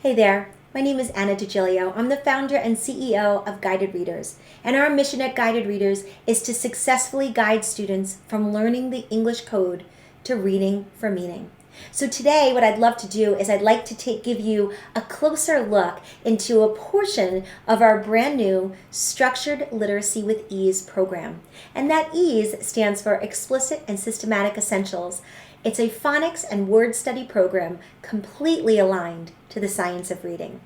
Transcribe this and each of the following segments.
Hey there, my name is Anna DiGilio. I'm the founder and CEO of Guided Readers, and our mission at Guided Readers is to successfully guide students from learning the English code to reading for meaning. So today what I'd love to do is I'd like to give you a closer look into a portion of our brand new Structured Literacy with E.A.S.E program. And that E.A.S.E stands for Explicit and Systematic Essentials. It's a phonics and word study program completely aligned to the science of reading.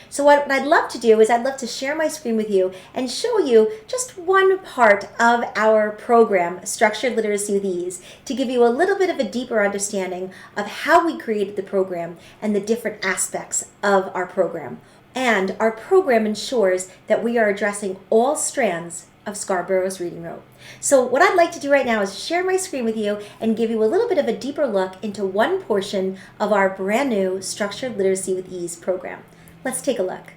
So what I'd love to do is I'd love to share my screen with you and show you just one part of our program, Structured Literacy with E.A.S.E, to give you a little bit of a deeper understanding of how we created the program and the different aspects of our program. And our program ensures that we are addressing all strands of Scarborough's reading road. So what I'd like to do right now is share my screen with you and give you a little bit of a deeper look into one portion of our brand new Structured Literacy with E.A.S.E program. Let's take a look.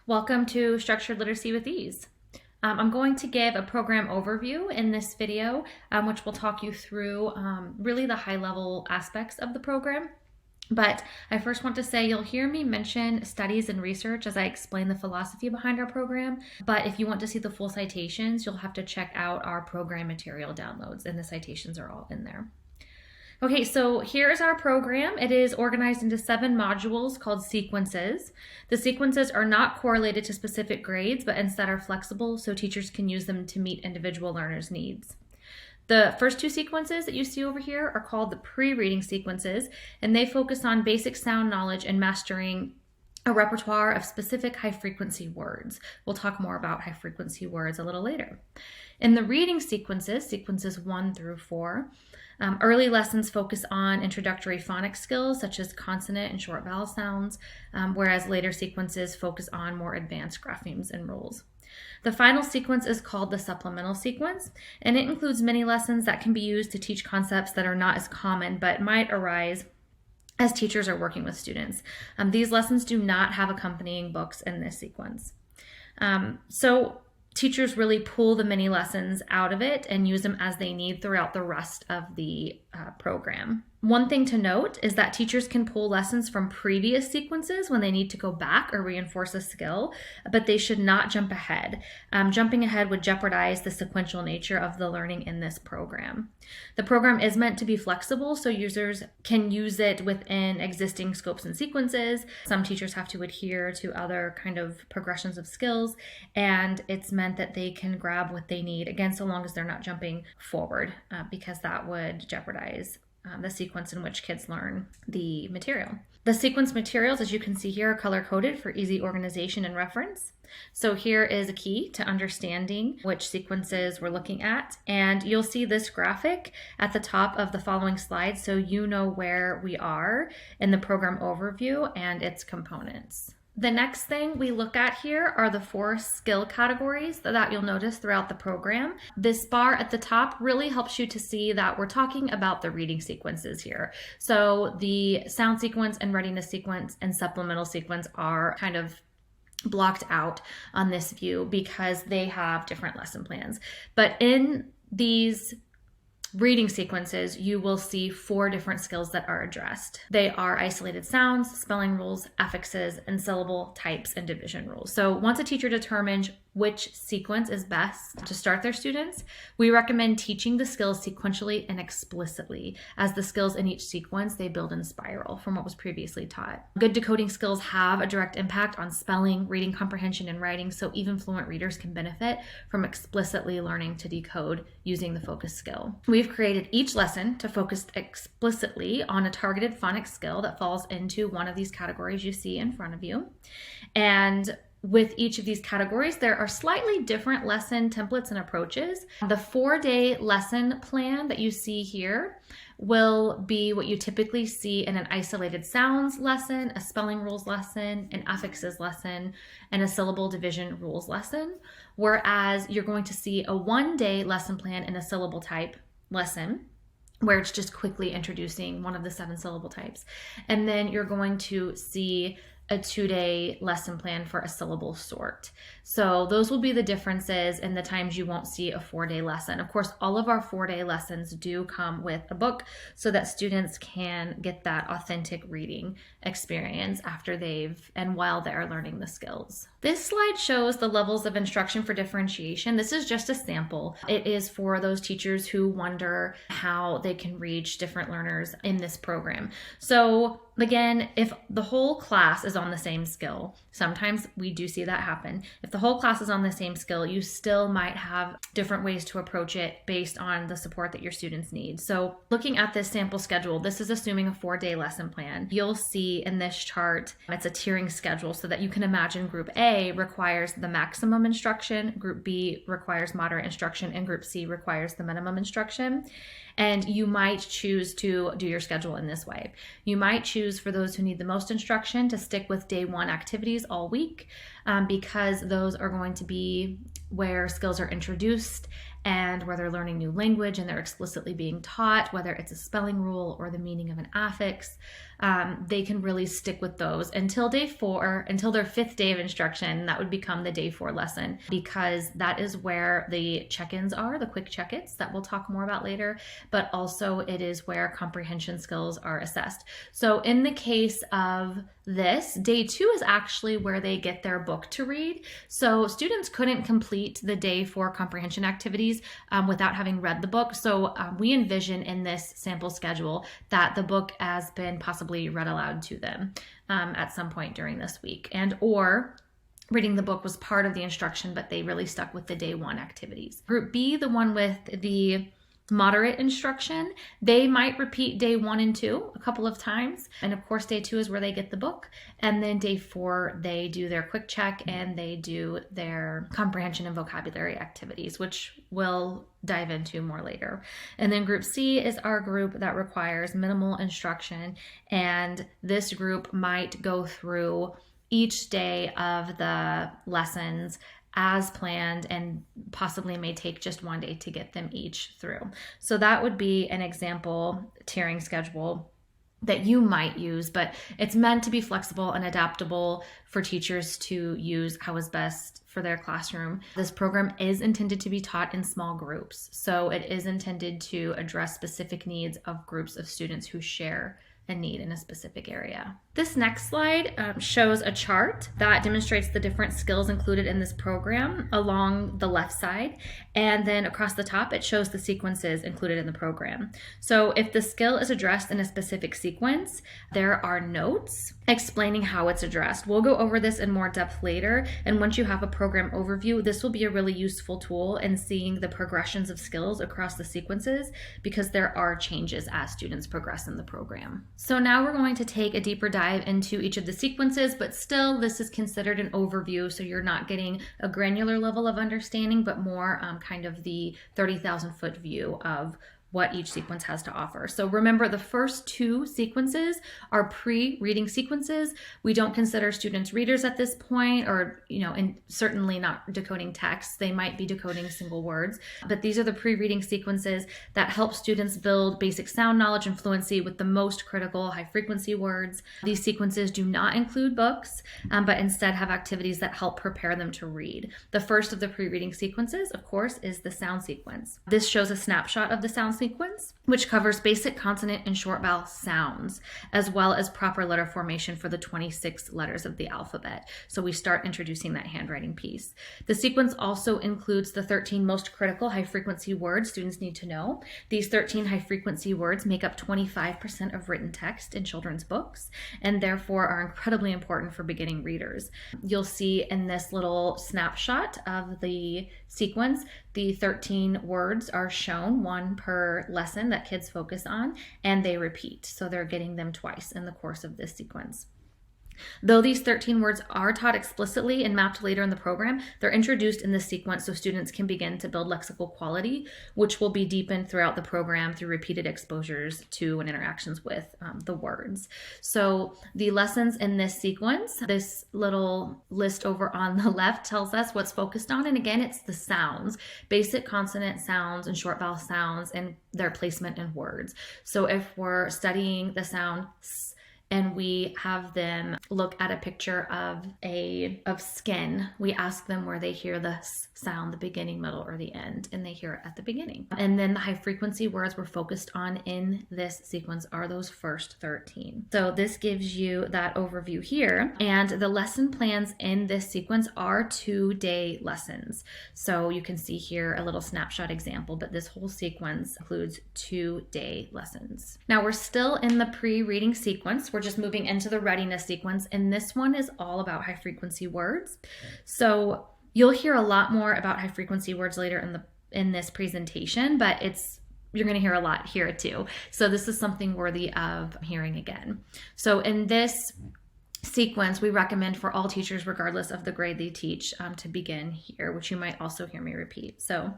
Welcome to Structured Literacy with E.A.S.E. I'm going to give a program overview in this video, which will talk you through really the high-level aspects of the program. But I first want to say you'll hear me mention studies and research as I explain the philosophy behind our program. But if you want to see the full citations, you'll have to check out our program material downloads, and the citations are all in there. Okay, so here's our program. It is organized into 7 modules called sequences. The sequences are not correlated to specific grades, but instead are flexible so teachers can use them to meet individual learners' needs. The first 2 sequences that you see over here are called the pre-reading sequences, and they focus on basic sound knowledge and mastering a repertoire of specific high-frequency words. We'll talk more about high-frequency words a little later. In the reading sequences, sequences 1 through 4, early lessons focus on introductory phonics skills such as consonant and short vowel sounds, whereas later sequences focus on more advanced graphemes and rules. The final sequence is called the Supplemental Sequence, and it includes many lessons that can be used to teach concepts that are not as common but might arise as teachers are working with students. These lessons do not have accompanying books in this sequence. So teachers really pull the mini lessons out of it and use them as they need throughout the rest of the program. One thing to note is that teachers can pull lessons from previous sequences when they need to go back or reinforce a skill, but they should not jump ahead. Jumping ahead would jeopardize the sequential nature of the learning in this program. The program is meant to be flexible, so users can use it within existing scopes and sequences. Some teachers have to adhere to other kind of progressions of skills, and it's meant that they can grab what they need, again, so long as they're not jumping forward, because that would jeopardize the sequence in which kids learn the material. The sequence materials, as you can see here, are color-coded for easy organization and reference. So here is a key to understanding which sequences we're looking at. And you'll see this graphic at the top of the following slides so you know where we are in the program overview and its components. The next thing we look at here are the 4 skill categories that you'll notice throughout the program. This bar at the top really helps you to see that we're talking about the reading sequences here. So the sound sequence and readiness sequence and supplemental sequence are kind of blocked out on this view because they have different lesson plans. But in these reading sequences, you will see 4 different skills that are addressed. They are isolated sounds, spelling rules, affixes, and syllable types and division rules. So once a teacher determines which sequence is best to start their students, we recommend teaching the skills sequentially and explicitly, as the skills in each sequence, they build in spiral from what was previously taught. Good decoding skills have a direct impact on spelling, reading comprehension, and writing, so even fluent readers can benefit from explicitly learning to decode using the focus skill. We've created each lesson to focus explicitly on a targeted phonics skill that falls into one of these categories you see in front of you. And with each of these categories, there are slightly different lesson templates and approaches. The 4-day lesson plan that you see here will be what you typically see in an isolated sounds lesson, a spelling rules lesson, an affixes lesson, and a syllable division rules lesson. Whereas you're going to see a 1-day lesson plan in a syllable type lesson, where it's just quickly introducing one of the 7 syllable types. And then you're going to see a 2-day lesson plan for a syllable sort. So those will be the differences in the times you won't see a 4-day lesson. Of course, all of our 4-day lessons do come with a book so that students can get that authentic reading experience after and while they're learning the skills. This slide shows the levels of instruction for differentiation. This is just a sample. It is for those teachers who wonder how they can reach different learners in this program. So again, if the whole class is on the same skill, sometimes we do see that happen. If the whole class is on the same skill, you still might have different ways to approach it based on the support that your students need. So looking at this sample schedule, this is assuming a 4-day lesson plan. You'll see in this chart, it's a tiering schedule so that you can imagine Group A requires the maximum instruction, Group B requires moderate instruction, and Group C requires the minimum instruction. And you might choose to do your schedule in this way. You might choose, for those who need the most instruction, to stick with day 1 activities all week because those are going to be where skills are introduced and where they're learning new language and they're explicitly being taught, whether it's a spelling rule or the meaning of an affix. They can really stick with those until day 4, until their 5th day of instruction. That would become the day 4 lesson because that is where the check-ins are, the quick check-ins that we'll talk more about later, but also it is where comprehension skills are assessed. So in the case of this, day 2 is actually where they get their book to read. So students couldn't complete the day 4 comprehension activities without having read the book. So we envision in this sample schedule that the book has been possibly read aloud to them at some point during this week, and or reading the book was part of the instruction, but they really stuck with the day 1 activities. Group B, the one with the moderate instruction, they might repeat day 1 and 2 a couple of times. And of course, day 2 is where they get the book. And then day 4, they do their quick check and they do their comprehension and vocabulary activities, which we'll dive into more later. And then Group C is our group that requires minimal instruction. And this group might go through each day of the lessons as planned and possibly may take just 1 day to get them each through. So that would be an example tiering schedule that you might use, but it's meant to be flexible and adaptable for teachers to use how is best for their classroom. This program is intended to be taught in small groups, so it is intended to address specific needs of groups of students who share a need in a specific area. This next slide shows a chart that demonstrates the different skills included in this program along the left side, and then across the top it shows the sequences included in the program. So if the skill is addressed in a specific sequence, there are notes explaining how it's addressed. We'll go over this in more depth later, and once you have a program overview, this will be a really useful tool in seeing the progressions of skills across the sequences because there are changes as students progress in the program. So now we're going to take a deeper dive into each of the sequences, but still this is considered an overview, so you're not getting a granular level of understanding, but more kind of the 30,000 foot view of what each sequence has to offer. So remember, the first 2 sequences are pre-reading sequences. We don't consider students readers at this point, or, and certainly not decoding text. They might be decoding single words, but these are the pre-reading sequences that help students build basic sound knowledge and fluency with the most critical high-frequency words. These sequences do not include books, but instead have activities that help prepare them to read. The first of the pre-reading sequences, of course, is the sound sequence. This shows a snapshot of the sound sequence, which covers basic consonant and short vowel sounds, as well as proper letter formation for the 26 letters of the alphabet. So we start introducing that handwriting piece. The sequence also includes the 13 most critical high-frequency words students need to know. These 13 high-frequency words make up 25% of written text in children's books, and therefore are incredibly important for beginning readers. You'll see in this little snapshot of the sequence, the 13 words are shown, 1 per lesson that kids focus on, and they repeat. So they're getting them twice in the course of this sequence. Though these 13 words are taught explicitly and mapped later in the program, they're introduced in this sequence so students can begin to build lexical quality, which will be deepened throughout the program through repeated exposures to and interactions with the words. So the lessons in this sequence, this little list over on the left tells us what's focused on. And again, it's the sounds, basic consonant sounds and short vowel sounds and their placement in words. So if we're studying the sound S and we have them look at a picture of skin. We ask them where they hear the sound, the beginning, middle, or the end, and they hear it at the beginning. And then the high frequency words we're focused on in this sequence are those first 13. So this gives you that overview here. And the lesson plans in this sequence are 2-day lessons. So you can see here a little snapshot example, but this whole sequence includes 2-day lessons. Now we're still in the pre-reading sequence. We're just moving into the readiness sequence, and this one is all about high frequency words. So you'll hear a lot more about high frequency words later in this presentation, but you're going to hear a lot here too. So this is something worthy of hearing again. So in this sequence, we recommend for all teachers, regardless of the grade they teach, to begin here, which you might also hear me repeat. So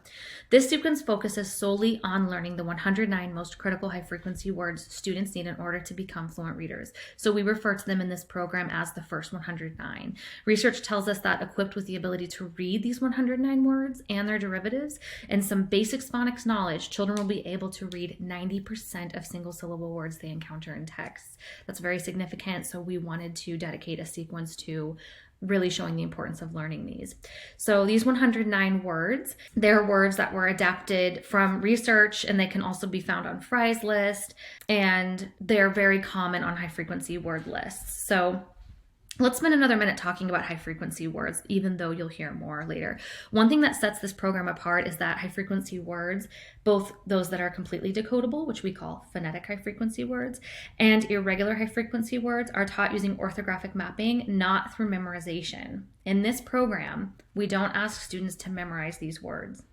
this sequence focuses solely on learning the 109 most critical high frequency words students need in order to become fluent readers. So we refer to them in this program as the first 109. Research tells us that equipped with the ability to read these 109 words and their derivatives and some basic phonics knowledge, children will be able to read 90% of single syllable words they encounter in text. That's very significant, so we wanted to dedicate a sequence to really showing the importance of learning these. So these 109 words, they're words that were adapted from research, and they can also be found on Fry's list, and they're very common on high frequency word lists. So let's spend another minute talking about high frequency words, even though you'll hear more later. One thing that sets this program apart is that high frequency words, both those that are completely decodable, which we call phonetic high frequency words, and irregular high frequency words are taught using orthographic mapping, not through memorization. In this program, we don't ask students to memorize these words.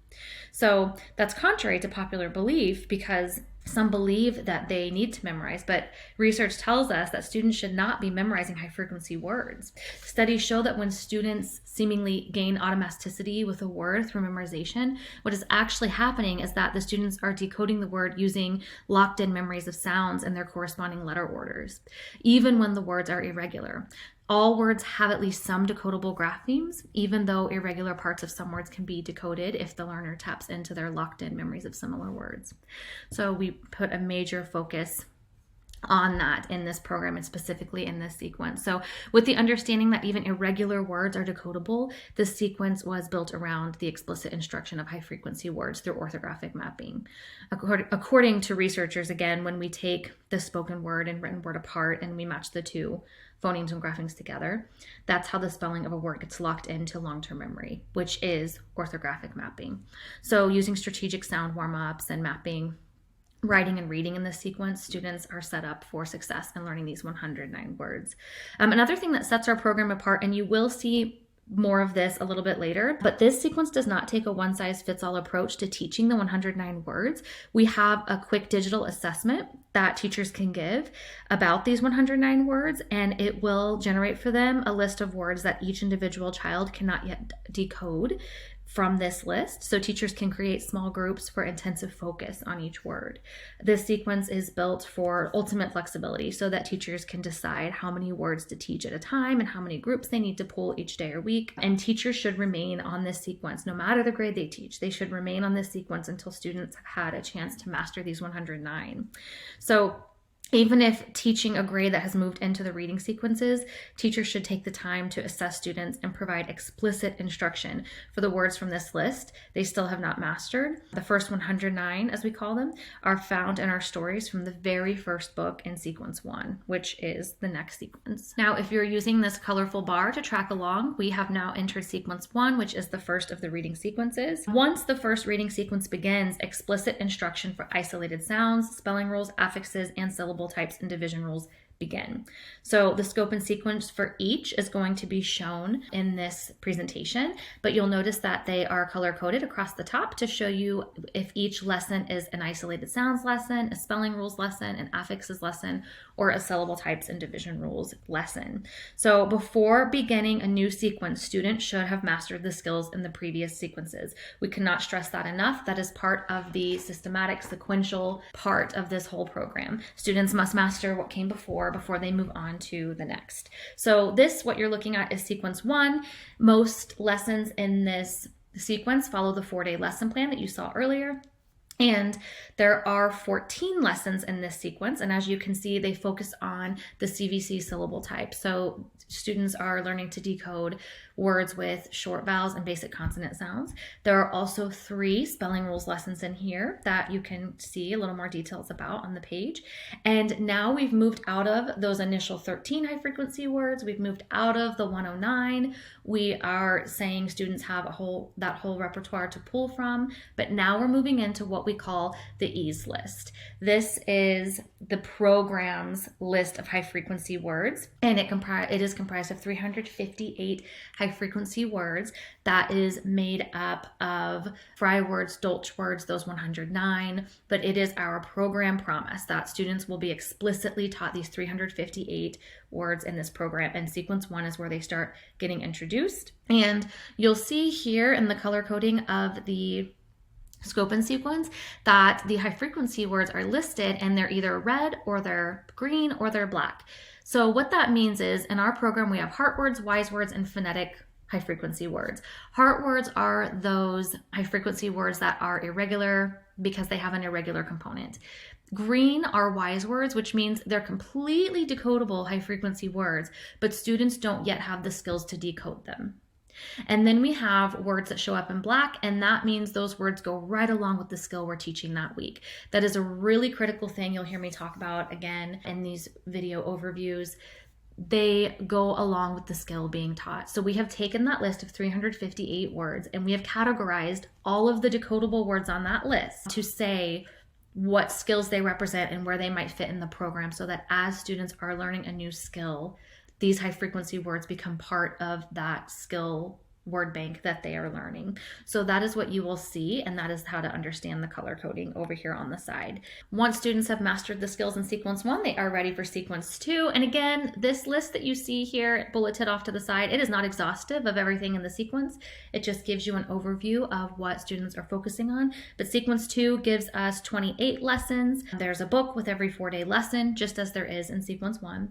So that's contrary to popular belief, because some believe that they need to memorize, but research tells us that students should not be memorizing high frequency words. Studies show that when students seemingly gain automaticity with a word through memorization, what is actually happening is that the students are decoding the word using locked in memories of sounds and their corresponding letter orders, even when the words are irregular. All words have at least some decodable graphemes, even though irregular parts of some words can be decoded if the learner taps into their locked-in memories of similar words. So we put a major focus on that in this program and specifically in this sequence. So with the understanding that even irregular words are decodable, this sequence was built around the explicit instruction of high frequency words through orthographic mapping. According to researchers, again, when we take the spoken word and written word apart and we match the two phonemes and graphemes together, that's how the spelling of a word gets locked into long-term memory, which is orthographic mapping. So using strategic sound warm-ups and mapping writing and reading in this sequence, students are set up for success in learning these 109 words. Another thing that sets our program apart, and you will see more of this a little bit later, but this sequence does not take a one-size-fits-all approach to teaching the 109 words. We have a quick digital assessment that teachers can give about these 109 words, and it will generate for them a list of words that each individual child cannot yet decode from this list, so teachers can create small groups for intensive focus on each word. This sequence is built for ultimate flexibility so that teachers can decide how many words to teach at a time and how many groups they need to pull each day or week. And teachers should remain on this sequence no matter the grade they teach. They should remain on this sequence until students have had a chance to master these 109. So even if teaching a grade that has moved into the reading sequences, teachers should take the time to assess students and provide explicit instruction for the words from this list they still have not mastered. The first 109, as we call them, are found in our stories from the very first book in sequence 1, which is the next sequence. Now, if you're using this colorful bar to track along, we have now entered sequence 1, which is the first of the reading sequences. Once the first reading sequence begins, explicit instruction for isolated sounds, spelling rules, affixes, and syllables types and division rules begin. So the scope and sequence for each is going to be shown in this presentation, but you'll notice that they are color-coded across the top to show you if each lesson is an isolated sounds lesson, a spelling rules lesson, an affixes lesson, or a syllable types and division rules lesson. So before beginning a new sequence, students should have mastered the skills in the previous sequences. We cannot stress that enough. That is part of the systematic, sequential part of this whole program. Students must master what came before they move on to the next. So this, what you're looking at, is sequence 1. Most lessons in this sequence follow the 4-day lesson plan that you saw earlier. And there are 14 lessons in this sequence. And as you can see, they focus on the CVC syllable type. So students are learning to decode words with short vowels and basic consonant sounds. There are also 3 spelling rules lessons in here that you can see a little more details about on the page. And now we've moved out of those initial 13 high frequency words. We've moved out of the 109. We are saying students have that whole repertoire to pull from, but now we're moving into what we call the E.A.S.E list. This is the program's list of high frequency words, and it is comprised of 358 high frequency words. That is made up of fry words, dolch words, those 109, but it is our program promise that students will be explicitly taught these 358 words in this program, and sequence 1 is where they start getting introduced. And you'll see here in the color coding of the scope and sequence that the high frequency words are listed and they're either red or they're green or they're black. So what that means is in our program we have heart words, wise words, and phonetic high frequency words. Heart words are those high frequency words that are irregular because they have an irregular component. Green are wise words, which means they're completely decodable high frequency words, but students don't yet have the skills to decode them. And then we have words that show up in black, and that means those words go right along with the skill we're teaching that week. That is a really critical thing you'll hear me talk about again in these video overviews. They go along with the skill being taught. So we have taken that list of 358 words and we have categorized all of the decodable words on that list to say what skills they represent and where they might fit in the program, so that as students are learning a new skill, these high frequency words become part of that skill word bank that they are learning. So that is what you will see, and that is how to understand the color coding over here on the side. Once students have mastered the skills in sequence 1, they are ready for sequence 2. And again, this list that you see here bulleted off to the side, it is not exhaustive of everything in the sequence. It just gives you an overview of what students are focusing on. But sequence 2 gives us 28 lessons. There's a book with every 4-day lesson, just as there is in sequence 1.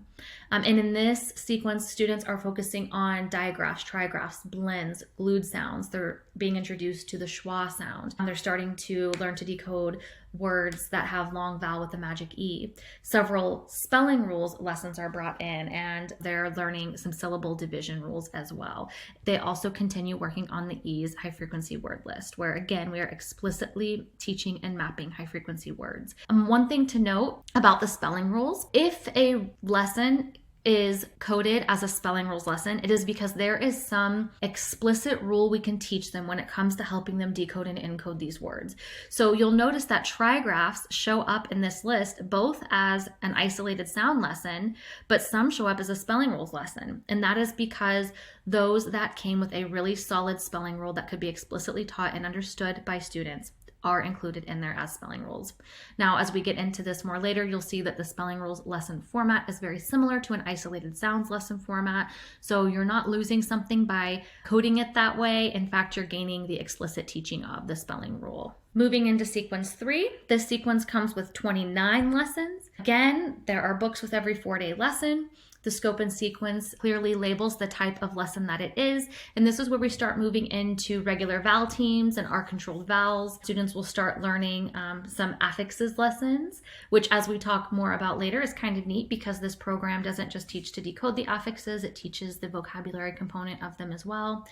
And in this sequence, students are focusing on digraphs, trigraphs, blends, glued sounds. They're being introduced to the schwa sound. And they're starting to learn to decode words that have long vowel with the magic E. Several spelling rules lessons are brought in, and they're learning some syllable division rules as well. They also continue working on the E.A.S.E high frequency word list, where again, we are explicitly teaching and mapping high frequency words. One thing to note about the spelling rules, if a lesson is coded as a spelling rules lesson, it is because there is some explicit rule we can teach them when it comes to helping them decode and encode these words. So you'll notice that trigraphs show up in this list both as an isolated sound lesson, but some show up as a spelling rules lesson. And that is because those that came with a really solid spelling rule that could be explicitly taught and understood by students are included in there as spelling rules. Now, as we get into this more later, you'll see that the spelling rules lesson format is very similar to an isolated sounds lesson format. So you're not losing something by coding it that way. In fact, you're gaining the explicit teaching of the spelling rule. Moving into sequence 3, this sequence comes with 29 lessons. Again, there are books with every 4-day lesson. The scope and sequence clearly labels the type of lesson that it is. And this is where we start moving into regular vowel teams and R-controlled vowels. Students will start learning some affixes lessons, which as we talk more about later is kind of neat because this program doesn't just teach to decode the affixes, it teaches the vocabulary component of them as well.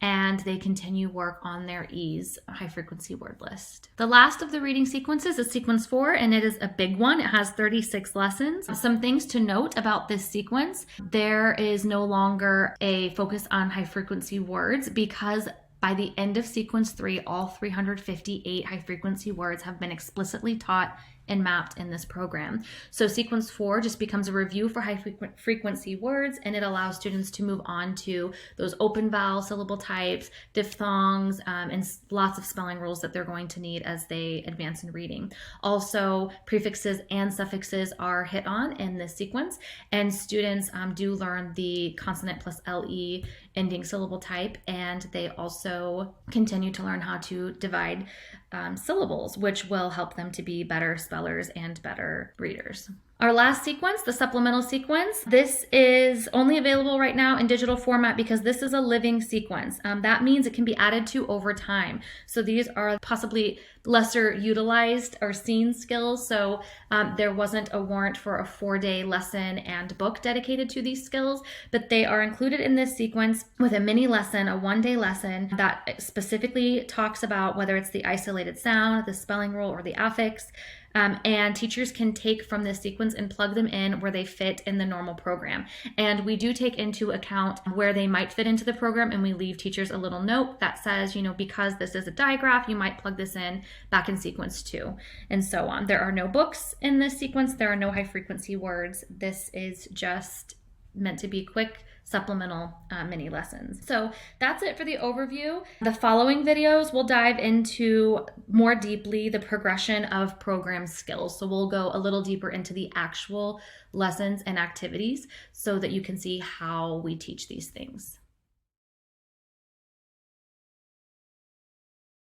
And they continue work on their E.A.S.E high frequency word list. The last of the reading sequences is sequence 4, and it is a big one. It has 36 lessons. Some things to note about this sequence: there is no longer a focus on high frequency words because by the end of sequence 3, all 358 high frequency words have been explicitly taught and mapped in this program. So sequence 4 just becomes a review for high frequency words, and it allows students to move on to those open vowel syllable types, diphthongs, and lots of spelling rules that they're going to need as they advance in reading. Also, prefixes and suffixes are hit on in this sequence, and students do learn the consonant plus LE ending syllable type, and they also continue to learn how to divide syllables, which will help them to be better spellers and better readers. Our last sequence, the supplemental sequence, this is only available right now in digital format because this is a living sequence. That means it can be added to over time. So these are possibly lesser utilized or seen skills. So there wasn't a warrant for a 4-day lesson and book dedicated to these skills, but they are included in this sequence with a mini lesson, a 1-day lesson that specifically talks about whether it's the isolated sound, the spelling rule, or the affix. And teachers can take from this sequence and plug them in where they fit in the normal program. And we do take into account where they might fit into the program, and we leave teachers a little note that says, because this is a digraph, you might plug this in back in sequence 2, and so on. There are no books in this sequence. There are no high frequency words. This is just meant to be quick supplemental mini lessons. So that's it for the overview. The following videos will dive into more deeply the progression of program skills. So we'll go a little deeper into the actual lessons and activities so that you can see how we teach these things.